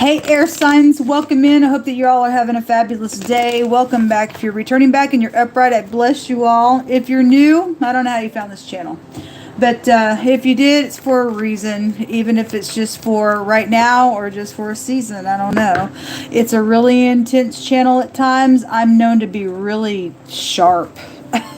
Hey, air signs, welcome in. I hope that you all are having a fabulous day. Welcome back. If you're returning back and you're upright, I bless you all. If you're new, I don't know how you found this channel. But if you did, it's for a reason, even if it's just for right now or just for a season. I don't know. It's a really intense channel at times. I'm known to be really sharp.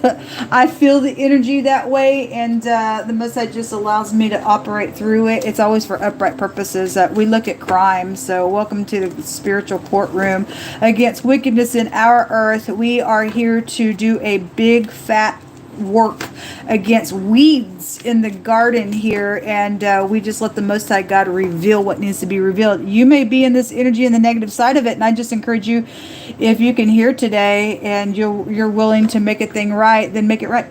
I feel the energy that way, and the Most High just allows me to operate through it. It's always for upright purposes. We look at crime, so welcome to the spiritual courtroom against wickedness in our earth. We are here to do a big fat work against weeds in the garden here, and we just let the Most High God reveal what needs to be revealed. You may be in this energy and the negative side of it, and I just encourage you, if you can hear today and you're willing to make a thing right, then make it right.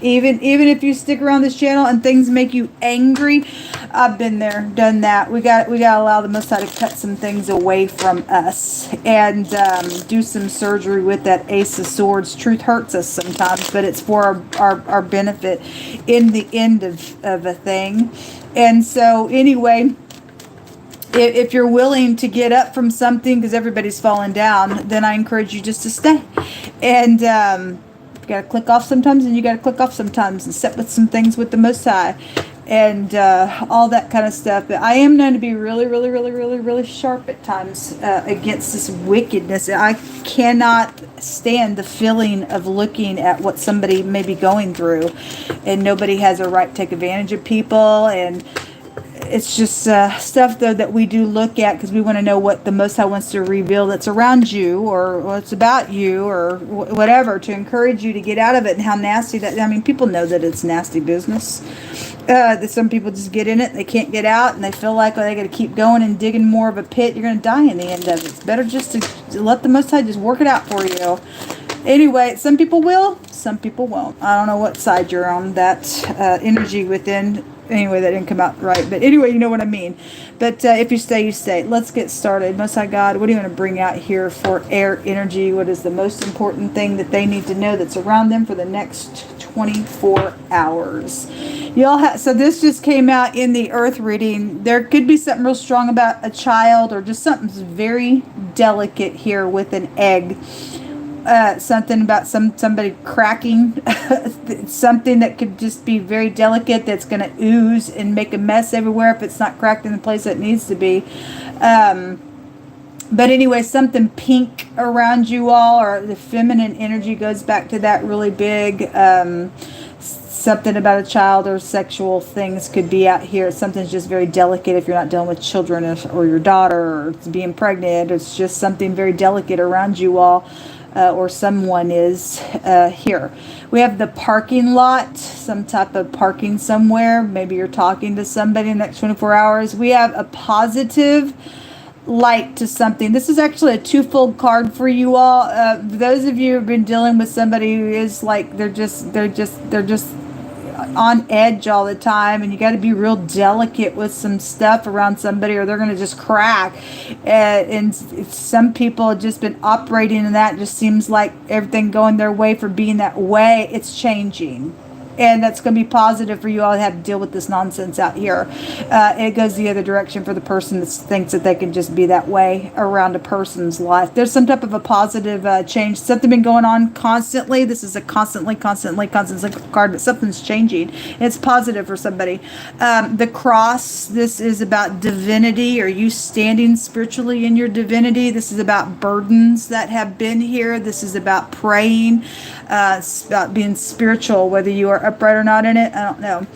Even if you stick around this channel and things make you angry, I've been there, done that. We got to allow the Most High to cut some things away from us and do some surgery with that Ace of Swords. Truth hurts us sometimes, but it's for our benefit in the end of a thing. And so anyway, if you're willing to get up from something, because everybody's falling down, then I encourage you just to stay. And you got to click off sometimes, and you got to click off sometimes, and set with some things with the Most High, and all that kind of stuff. But I am known to be really, really, really, really, really sharp at times against this wickedness. I cannot stand the feeling of looking at what somebody may be going through, and nobody has a right to take advantage of people, and it's just stuff, though, that we do look at because we want to know what the Most High wants to reveal that's around you, or what's about you, or whatever, to encourage you to get out of it, and how nasty that. I mean, people know that it's nasty business. That some people just get in it, they can't get out, and they feel like they got to keep going and digging more of a pit. You're going to die in the end of it. It's better just to let the Most High just work it out for you. Anyway, some people will, some people won't. I don't know what side you're on. That energy within. Anyway, that didn't come out right. But anyway, you know what I mean. But if you stay, you stay. Let's get started. Most High God, what do you want to bring out here for air energy? What is the most important thing that they need to know that's around them for the next 24 hours? Y'all have, so this just came out in the earth reading. There could be something real strong about a child, or just something very delicate here with an egg. Something about somebody cracking, something that could just be very delicate, that's going to ooze and make a mess everywhere if it's not cracked in the place that it needs to be. But anyway, something pink around you all, or the feminine energy goes back to that really big. Something about a child or sexual things could be out here. Something's just very delicate if you're not dealing with children, or your daughter, or being pregnant. It's just something very delicate around you all. Or someone is here. We have the parking lot, some type of parking somewhere. Maybe you're talking to somebody in the next 24 hours. We have a positive light to something. This is actually a twofold card for you all. Those of you who have been dealing with somebody who is like, they're just on edge all the time, and you got to be real delicate with some stuff around somebody, or they're going to just crack. And some people have just been operating in that. It just seems like everything going their way for being that way. It's changing, and that's going to be positive for you all to have to deal with this nonsense out here. It goes the other direction for the person that thinks that they can just be that way around a person's life. There's some type of a positive change. Something been going on constantly. This is a constantly card, but something's changing. It's positive for somebody. The cross, this is about divinity, or you standing spiritually in your divinity. This is about burdens that have been here. This is about praying. It's about being spiritual, whether you are upright or not in it. I don't know.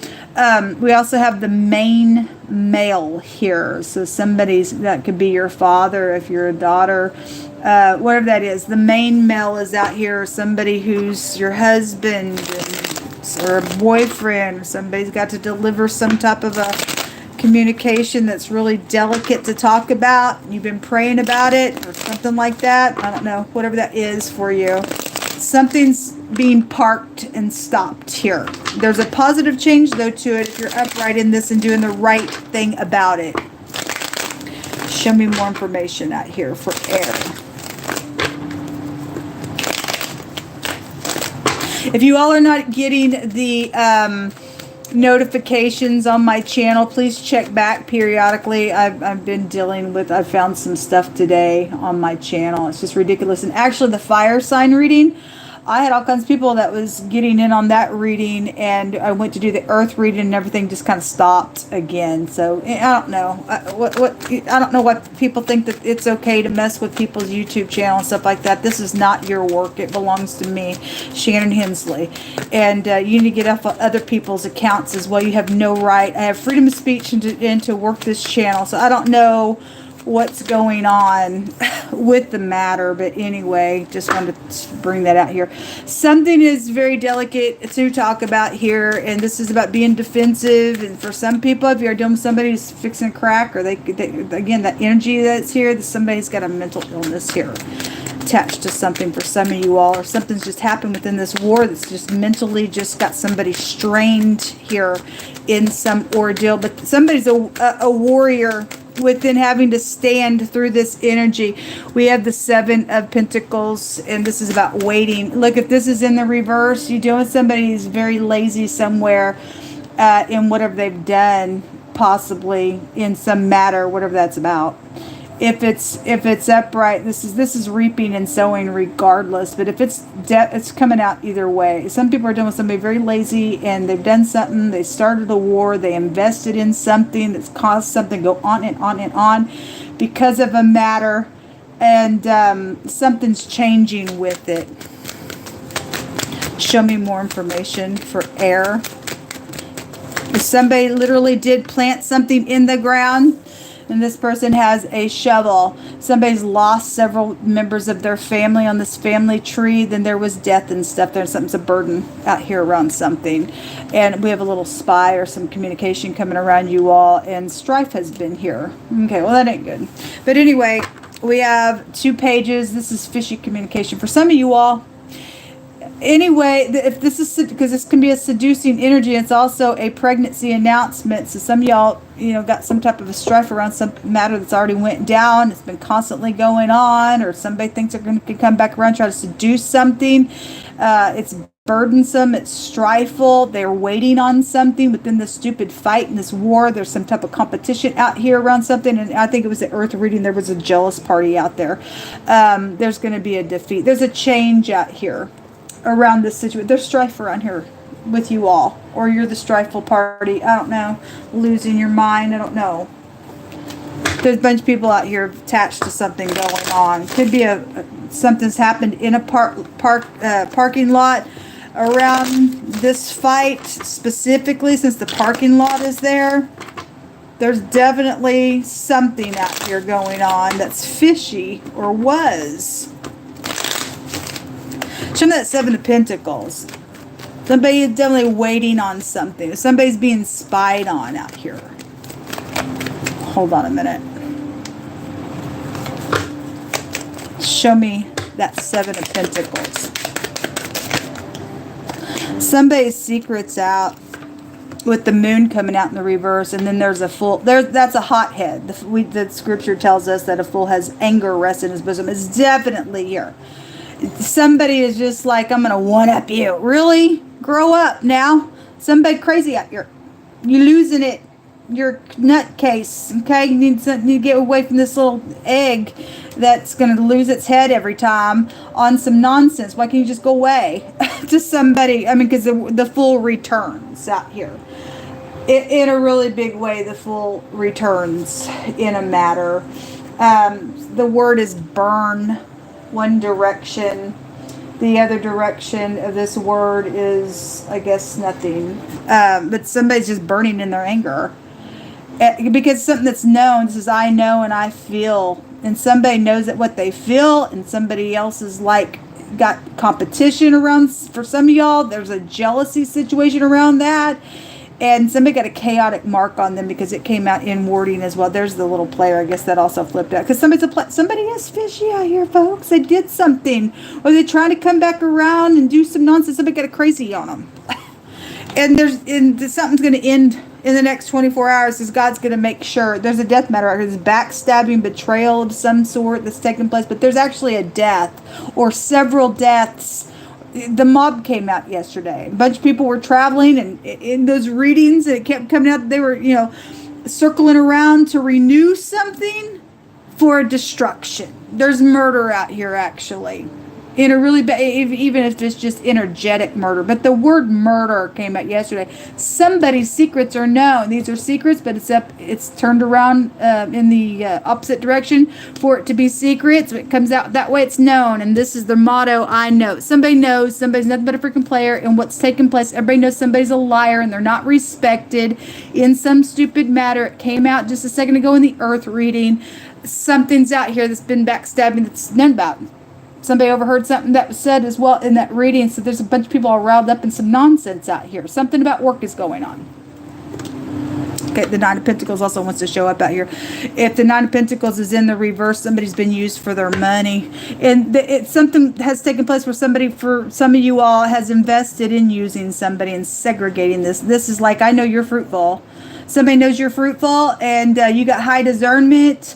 We also have the main male here. So that could be your father if you're a daughter, whatever that is. The main male is out here. Somebody who's your husband, or a boyfriend. Somebody's got to deliver some type of a communication that's really delicate to talk about. You've been praying about it, or something like that. I don't know. Whatever that is for you. Something's being parked and stopped here. There's a positive change, though, to it if you're upright in this and doing the right thing about it. Show me more information out here for air. If you all are not getting the notifications on my channel, please check back periodically. I've been dealing with, I found some stuff today on my channel. It's just ridiculous. And actually the fire sign reading, I had all kinds of people that was getting in on that reading, and I went to do the earth reading and everything just kind of stopped again. So I don't know I don't know what people think, that it's okay to mess with people's YouTube channel and stuff like that. This is not your work. It belongs to me, Shannon Hensley, and you need to get off of other people's accounts as well. You have no right. I have freedom of speech and to work this channel, so I don't know what's going on with the matter, but anyway, just wanted to bring that out here. Something is very delicate to talk about here, and this is about being defensive. And for some people, if you're dealing with somebody who's fixing a crack, or they again, that energy that's here, somebody's got a mental illness here attached to something for some of you all, or something's just happened within this war that's just mentally just got somebody strained here in some ordeal. But somebody's a warrior within having to stand through this energy. We have the Seven of Pentacles, and this is about waiting. Look, if this is in the reverse, you're dealing with somebody who's very lazy somewhere in whatever they've done, possibly in some matter, whatever that's about. If it's upright, this is reaping and sowing regardless. But if it's coming out either way. Some people are dealing with somebody very lazy, and they've done something. They started a war. They invested in something that's caused something to go on and on and on because of a matter, and something's changing with it. Show me more information for air. If somebody literally did plant something in the ground, and this person has a shovel, somebody's lost several members of their family on this family tree, then there was death and stuff. There's something's a burden out here around something. And we have a little spy or some communication coming around you all, and strife has been here. Okay, well, that ain't good. But anyway, we have 2 pages. This is fishy communication for some of you all. Anyway, if this is, because this can be a seducing energy, it's also a pregnancy announcement. So some of y'all, got some type of a strife around some matter that's already went down. It's been constantly going on, or somebody thinks they're going to come back around, try to seduce something. It's burdensome. It's strifeful. They're waiting on something within this stupid fight and this war. There's some type of competition out here around something. And I think it was the earth reading. There was a jealous party out there. There's going to be a defeat. There's a change out here around this situation. There's strife around here with you all, or you're the strifeful party. I don't know, losing your mind. I don't know. There's a bunch of people out here attached to something going on. Could be something's happened in a parking lot around this fight specifically, since the parking lot is there. There's definitely something out here going on that's fishy, or was. Show me that Seven of Pentacles. Somebody is definitely waiting on something. Somebody's being spied on out here. Hold on a minute. Show me that Seven of Pentacles. Somebody's secret's out with the moon coming out in the reverse, and then there's a fool. That's a hothead. The scripture tells us that a fool has anger rest in his bosom. It's definitely here. Somebody is just like, I'm going to one-up you. Really? Grow up now. Somebody crazy out here. You're losing it. You're nutcase. Okay? You need to get away from this little egg that's going to lose its head every time on some nonsense. Why can't you just go away to somebody? I mean, because the fool returns out here. In a really big way, the fool returns in a matter. The word is burn. One direction. The other direction of this word is, I guess, nothing. But somebody's just burning in their anger. Because something that's known, this is I know and I feel. And somebody knows that what they feel, and somebody else is like, got competition around. For some of y'all, there's a jealousy situation around that. And somebody got a chaotic mark on them because it came out in wording as well. There's the little player. I guess that also flipped out. Because somebody is fishy out here, folks. They did something. Or they're trying to come back around and do some nonsense. Somebody got a crazy on them. And something's going to end in the next 24 hours because God's going to make sure. There's a death matter out here. There's backstabbing, betrayal of some sort that's taking place. But there's actually a death or several deaths the mob came out yesterday. A bunch of people were traveling, and in those readings, it kept coming out. They were, circling around to renew something for destruction. There's murder out here, actually. In a really bad, even if it's just energetic murder. But the word murder came out yesterday. Somebody's secrets are known. These are secrets, but it's turned around in the opposite direction for it to be secrets. So it comes out that way, it's known. And this is the motto, I know. Somebody knows somebody's nothing but a freaking player, and what's taking place, everybody knows somebody's a liar, and they're not respected in some stupid matter. It came out just a second ago in the earth reading. Something's out here that's been backstabbing that's known about. Somebody overheard something that was said as well in that reading. So there's a bunch of people all riled up in some nonsense out here. Something about work is going on. Okay, the Nine of Pentacles also wants to show up out here. If the Nine of Pentacles is in the reverse, somebody's been used for their money. And something has taken place where somebody, for some of you all, has invested in using somebody and segregating this. This is like, I know you're fruitful. Somebody knows you're fruitful, and you got high discernment.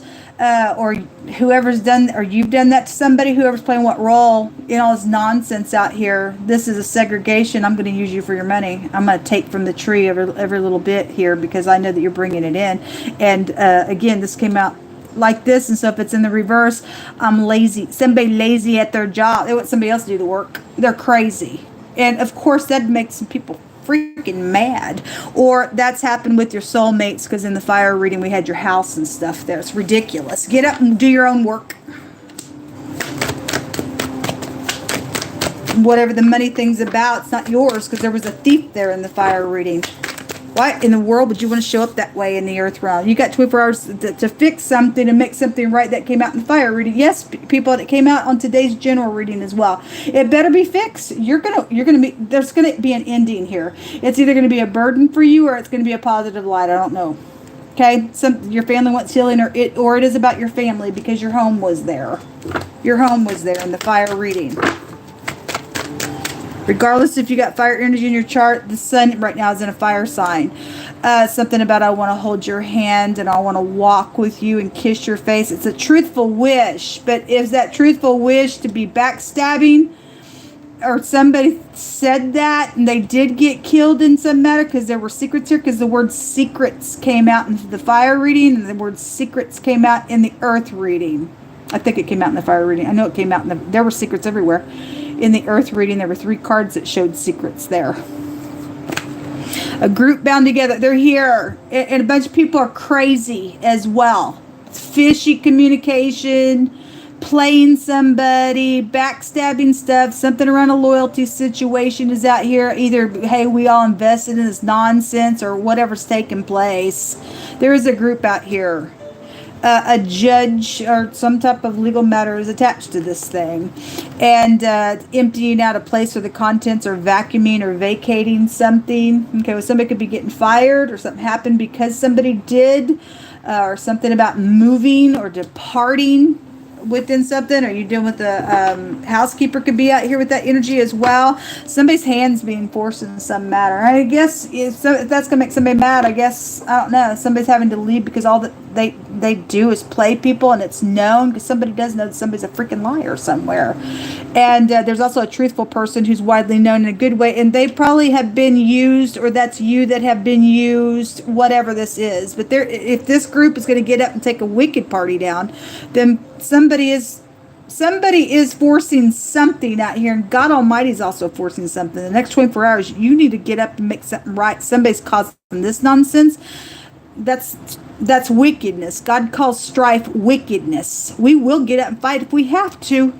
Or whoever's done, or you've done that to somebody, whoever's playing what role in all this nonsense out here. This is a segregation. I'm going to use you for your money. I'm going to take from the tree every little bit here because I know that you're bringing it in. And again, this came out like this, and so if it's in the reverse, I'm lazy. Somebody lazy at their job. They want somebody else to do the work. They're crazy. And of course, that makes some people freaking mad. Or that's happened with your soulmates, because in the fire reading we had your house and stuff there. It's ridiculous. Get up and do your own work. Whatever the money thing's about, it's not yours, because there was a thief there in the fire reading. Why in the world would you want to show up that way in the earth realm? You got 24 hours to fix something and make something right. That came out in the fire reading. Yes, people, it came out on today's general reading as well. It better be fixed. You're gonna be, there's gonna be an ending here. It's either gonna be a burden for you, or it's gonna be a positive light. I don't know. Okay, your family wants healing, or it is about your family, because your home was there. Your home was there in the fire reading. Regardless if you got fire energy in your chart, the sun right now is in a fire sign. Something about I want to hold your hand and I want to walk with you and kiss your face. It's a truthful wish, but is that truthful wish to be backstabbing? Or somebody said that and they did get killed in some matter because there were secrets here, because the word secrets came out in the fire reading and the word secrets came out in the earth reading. I think it came out in the fire reading. I know it came out in there were secrets everywhere. In the earth reading, there were 3 cards that showed secrets there. A group bound together. They're here. And a bunch of people are crazy as well. It's fishy communication, playing somebody, backstabbing stuff, something around a loyalty situation is out here. Either, hey, we all invested in this nonsense, or whatever's taking place. There is a group out here. A judge or some type of legal matter is attached to this thing, and emptying out a place where the contents are vacuuming or vacating something. Okay, well, somebody could be getting fired, or something happened because somebody did, or something about moving or departing within something. Or you dealing with a housekeeper could be out here with that energy as well. Somebody's hands being forced in some matter. I guess if that's gonna make somebody mad, I guess, I don't know, somebody's having to leave because all that they do is play people, and it's known, because somebody does know that somebody's a freaking liar somewhere. And there's also a truthful person who's widely known in a good way, and they probably have been used, or that's you that have been used, whatever this is. But if this group is going to get up and take a wicked party down, then somebody is forcing something out here, and God Almighty is also forcing something. The next 24 hours, you need to get up and make something right. Somebody's causing this nonsense. That's wickedness. God calls strife wickedness. We will get up and fight if we have to,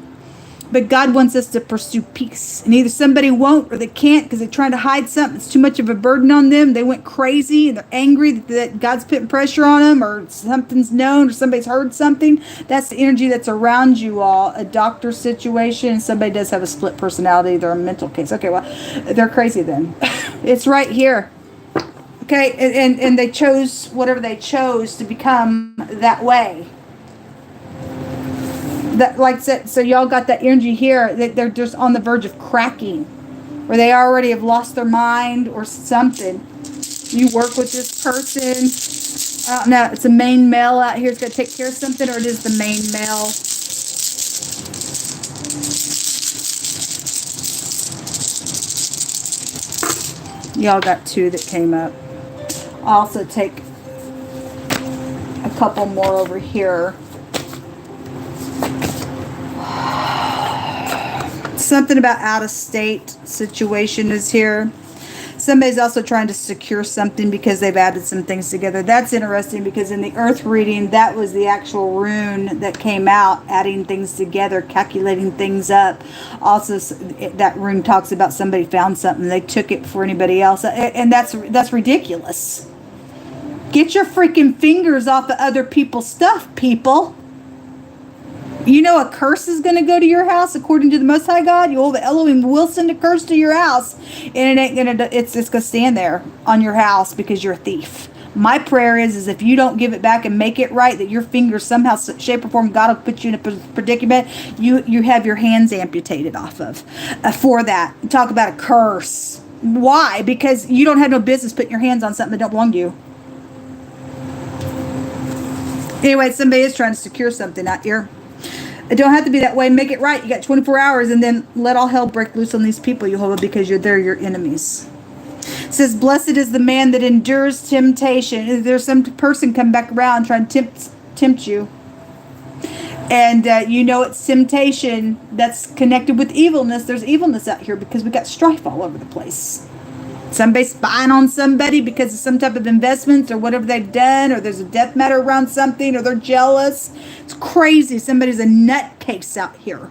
but God wants us to pursue peace. And either somebody won't, or they can't because they're trying to hide something. It's too much of a burden on them. They went crazy and they're angry that God's putting pressure on them, or something's known, or somebody's heard something. That's the energy that's around you all. A doctor situation. Somebody does have a split personality. They're a mental case. Okay, well, they're crazy then. It's right here. Okay, and they chose whatever they chose to become that way. That, like I said, so y'all got that energy here that they're just on the verge of cracking, or they already have lost their mind or something. You work with this person. I don't know. It's a main male out here. It's going to take care of something, or it is the main male. Y'all got 2 that came up. I'll also take a couple more over here. Something about out-of-state situation is here. Somebody's also trying to secure something because they've added some things together. That's interesting because in the earth reading, that was the actual rune that came out, adding things together, calculating things up. Also, that rune talks about somebody found something, they took it for anybody else. And that's ridiculous. Get your freaking fingers off of other people's stuff, people. You know a curse is going to go to your house according to the Most High God. The Elohim will send a curse to your house, and it's going to stand there on your house because you're a thief. My prayer is if you don't give it back and make it right, that your fingers somehow, shape, or form, God will put you in a predicament you have your hands amputated off of for that. Talk about a curse. Why? Because you don't have no business putting your hands on something that don't belong to you. Anyway, somebody is trying to secure something out here. It don't have to be that way. Make it right. You got 24 hours, and then let all hell break loose on these people, Jehovah, because they're your enemies. It says, blessed is the man that endures temptation. If there's some person come back around trying to tempt you, and you know it's temptation that's connected with evilness. There's evilness out here because we got strife all over the place. Somebody spying on somebody because of some type of investments or whatever they've done, or there's a death matter around something, or they're jealous. It's crazy. Somebody's a nutcase out here.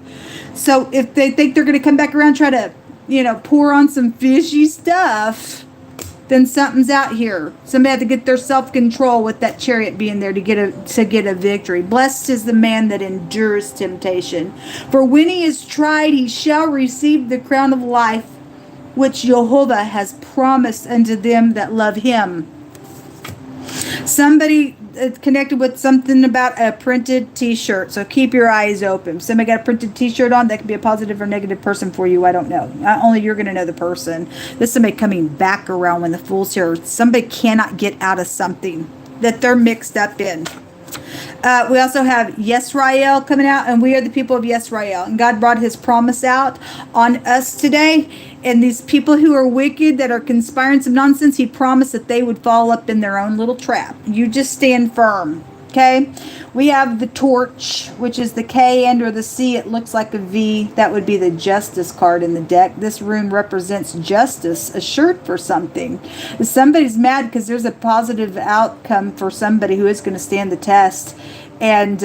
So if they think they're going to come back around and try to, pour on some fishy stuff, then something's out here. Somebody had to get their self-control with that chariot being there to get a victory. Blessed is the man that endures temptation. For when he is tried, he shall receive the crown of life, which Jehovah has promised unto them that love him. Somebody connected with something about a printed t-shirt, so keep your eyes open. Somebody got a printed t-shirt on, that could be a positive or negative person for you. I don't know. Only you're going to know the person. There's somebody coming back around when the fool's here. Somebody cannot get out of something that they're mixed up in. We also have Yisrael coming out, and we are the people of Yisrael. And God brought his promise out on us today. And these people who are wicked, that are conspiring some nonsense, he promised that they would fall up in their own little trap. You just stand firm, okay? We have the torch, which is the K and or the C. It looks like a V. That would be the justice card in the deck. This rune represents justice, assured for something. If somebody's mad because there's a positive outcome for somebody who is going to stand the test, and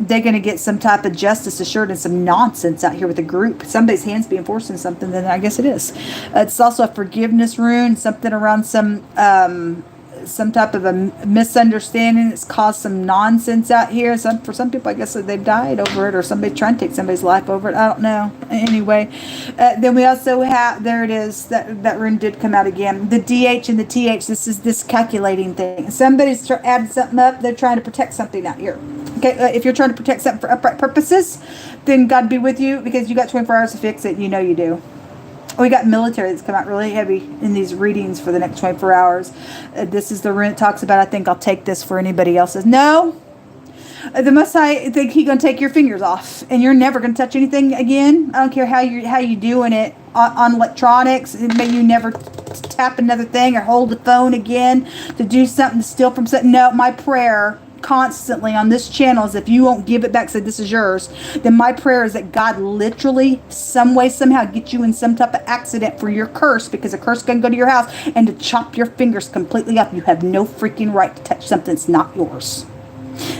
they're going to get some type of justice assured and some nonsense out here with a group. Somebody's hands being forced in something, then I guess it is. It's also a forgiveness rune, something around some type of a misunderstanding. It's caused some nonsense out here. For some people, I guess they've died over it, or somebody trying to take somebody's life over it. I don't know. Anyway, then we also have, there it is, that rune did come out again. The DH and the TH, this is this calculating thing. Somebody's added something up. They're trying to protect something out here. Okay, if you're trying to protect something for upright purposes, then God be with you, because you got 24 hours to fix it. You know you do. We got military that's come out really heavy in these readings for the next 24 hours. This is the rune it talks about. I think I'll take this for anybody else's. No. The Most High, I think He's going to take your fingers off, and you're never going to touch anything again. I don't care how you doing it on electronics. May you never tap another thing or hold the phone again to do something to steal from something. No, my prayer constantly on this channel is if you won't give it back, say this is yours, then my prayer is that God literally some way somehow get you in some type of accident for your curse, because a curse can go to your house, and to chop your fingers completely up. You have no freaking right to touch something that's not yours.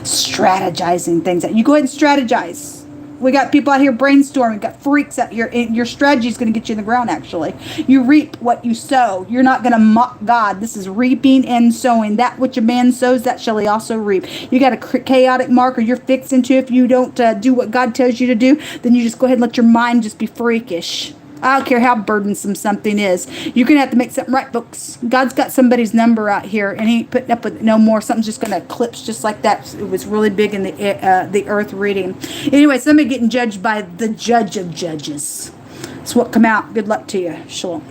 Strategizing things out. You go ahead and strategize. We got people out here brainstorming. We got freaks out here. Your strategy is going to get you in the ground, actually. You reap what you sow. You're not going to mock God. This is reaping and sowing. That which a man sows, that shall he also reap. You got a chaotic mark, or you're fixing to, if you don't do what God tells you to do, then you just go ahead and let your mind just be freakish. I don't care how burdensome something is. You're going to have to make something right, folks. God's got somebody's number out here, and He ain't putting up with it no more. Something's just going to eclipse just like that. It was really big in the earth reading. Anyway, somebody getting judged by the judge of judges. That's what come out. Good luck to you. Shalom.